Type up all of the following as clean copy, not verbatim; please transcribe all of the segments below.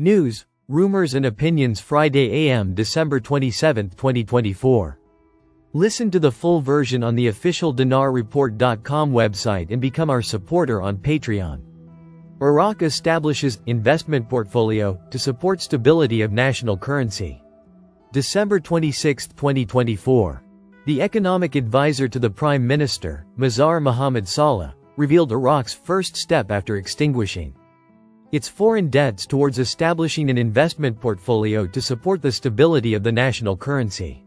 News, rumors and opinions Friday AM December 27, 2024. Listen to the full version on the official dinarreport.com website and become our supporter on Patreon. Iraq establishes investment portfolio to support stability of national currency. December 26, 2024. The economic advisor to the Prime Minister, Mazar Mohammed Saleh, revealed Iraq's first step after extinguishing its foreign debts towards establishing an investment portfolio to support the stability of the national currency.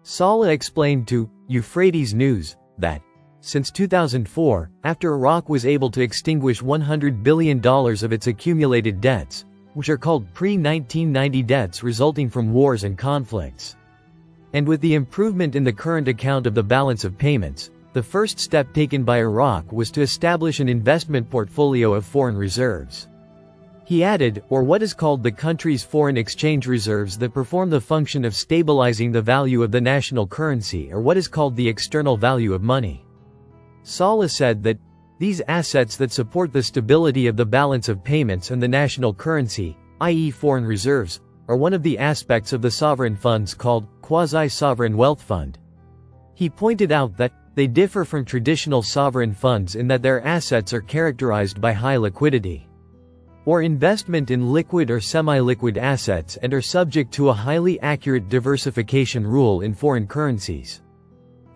Saleh explained to Euphrates News that, since 2004, after Iraq was able to extinguish $100 billion of its accumulated debts, which are called pre-1990 debts resulting from wars and conflicts, and with the improvement in the current account of the balance of payments, the first step taken by Iraq was to establish an investment portfolio of foreign reserves. He added, or what is called the country's foreign exchange reserves that perform the function of stabilizing the value of the national currency or what is called the external value of money. Saleh said that, these assets that support the stability of the balance of payments and the national currency, i.e. foreign reserves, are one of the aspects of the sovereign funds called quasi-sovereign wealth fund. He pointed out that, they differ from traditional sovereign funds in that their assets are characterized by high liquidity, or investment in liquid or semi-liquid assets and are subject to a highly accurate diversification rule in foreign currencies,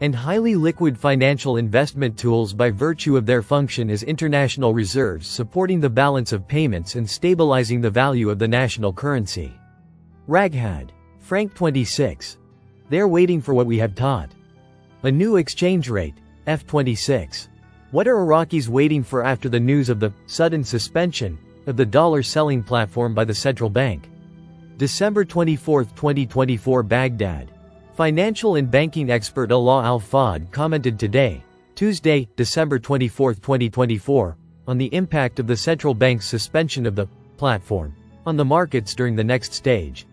and highly liquid financial investment tools by virtue of their function as international reserves supporting the balance of payments and stabilizing the value of the national currency. Raghad. Frank 26. They're waiting for what we have taught. A new exchange rate, F26. What are Iraqis waiting for after the news of the sudden suspension of the dollar selling platform by the central bank? December 24, 2024 Baghdad. Financial and banking expert Alaa Al-Fawd commented today, Tuesday, December 24, 2024, on the impact of the central bank's suspension of the platform on the markets during the next stage.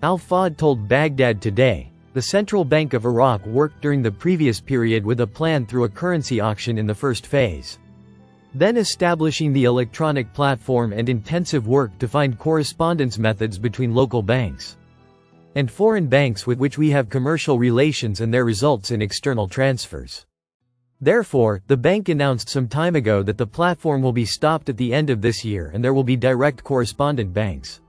Al-Fawd told Baghdad today, the Central Bank of Iraq worked during the previous period with a plan through a currency auction in the first phase, then establishing the electronic platform and intensive work to find correspondence methods between local banks and foreign banks with which we have commercial relations and their results in external transfers. Therefore, the bank announced some time ago that the platform will be stopped at the end of this year and there will be direct correspondent banks.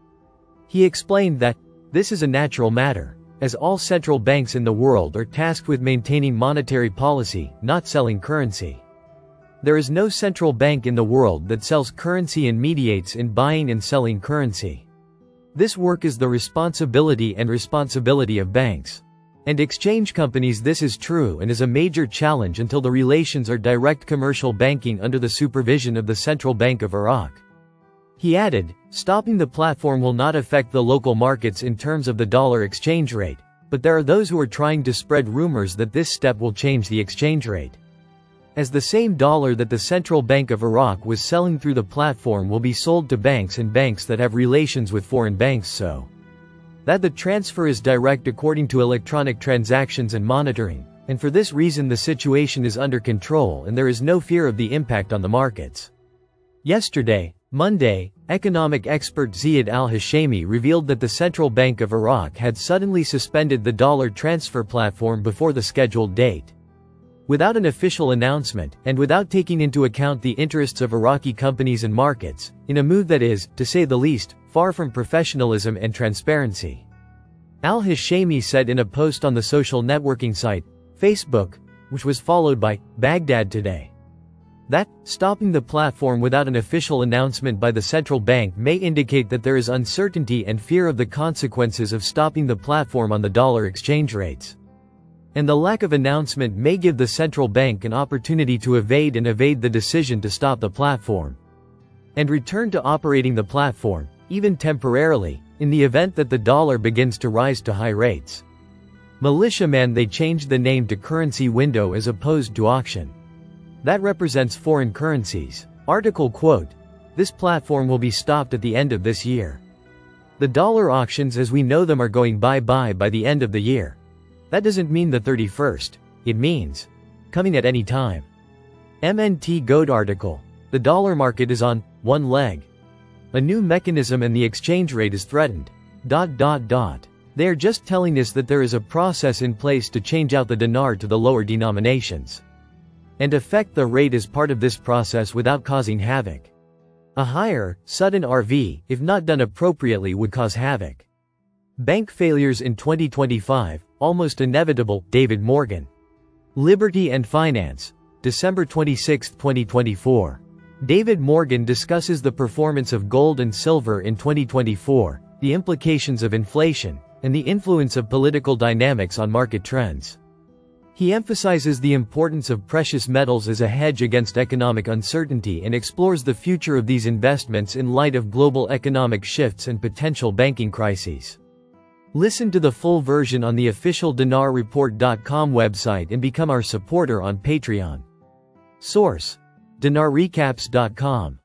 He explained that, this is a natural matter, as all central banks in the world are tasked with maintaining monetary policy, not selling currency. There is no central bank in the world that sells currency and mediates in buying and selling currency. This work is the responsibility of banks and exchange companies. This is true and is a major challenge until the relations are direct commercial banking under the supervision of the Central Bank of Iraq. He added, stopping the platform will not affect the local markets in terms of the dollar exchange rate, but there are those who are trying to spread rumors that this step will change the exchange rate, as the same dollar that the Central Bank of Iraq was selling through the platform will be sold to banks and banks that have relations with foreign banks so that the transfer is direct according to electronic transactions and monitoring, and for this reason the situation is under control and there is no fear of the impact on the markets. Yesterday, Monday, economic expert Ziad al-Hashami revealed that the Central Bank of Iraq had suddenly suspended the dollar transfer platform before the scheduled date, without an official announcement, and without taking into account the interests of Iraqi companies and markets, in a move that is, to say the least, far from professionalism and transparency. Al-Hashami said in a post on the social networking site, Facebook, which was followed by Baghdad Today, that, stopping the platform without an official announcement by the central bank may indicate that there is uncertainty and fear of the consequences of stopping the platform on the dollar exchange rates. And the lack of announcement may give the central bank an opportunity to evade the decision to stop the platform and return to operating the platform, even temporarily, in the event that the dollar begins to rise to high rates. Militiaman they changed the name to currency window as opposed to auction. That represents foreign currencies. Article quote, this platform will be stopped at the end of this year. The dollar auctions as we know them are going bye-bye by the end of the year. That doesn't mean the 31st, it means coming at any time. MNT Goat article. The dollar market is on one leg. A new mechanism and the exchange rate is threatened. They are just telling us that there is a process in place to change out the dinar to the lower denominations. And affect the rate as part of this process without causing havoc. A higher, sudden RV, if not done appropriately, would cause havoc. Bank failures in 2025, almost inevitable. David Morgan. Liberty and Finance. December 26, 2024. David Morgan discusses the performance of gold and silver in 2024, the implications of inflation, and the influence of political dynamics on market trends. He emphasizes the importance of precious metals as a hedge against economic uncertainty and explores the future of these investments in light of global economic shifts and potential banking crises. Listen to the full version on the official dinarreport.com website and become our supporter on Patreon. Source: dinarrecaps.com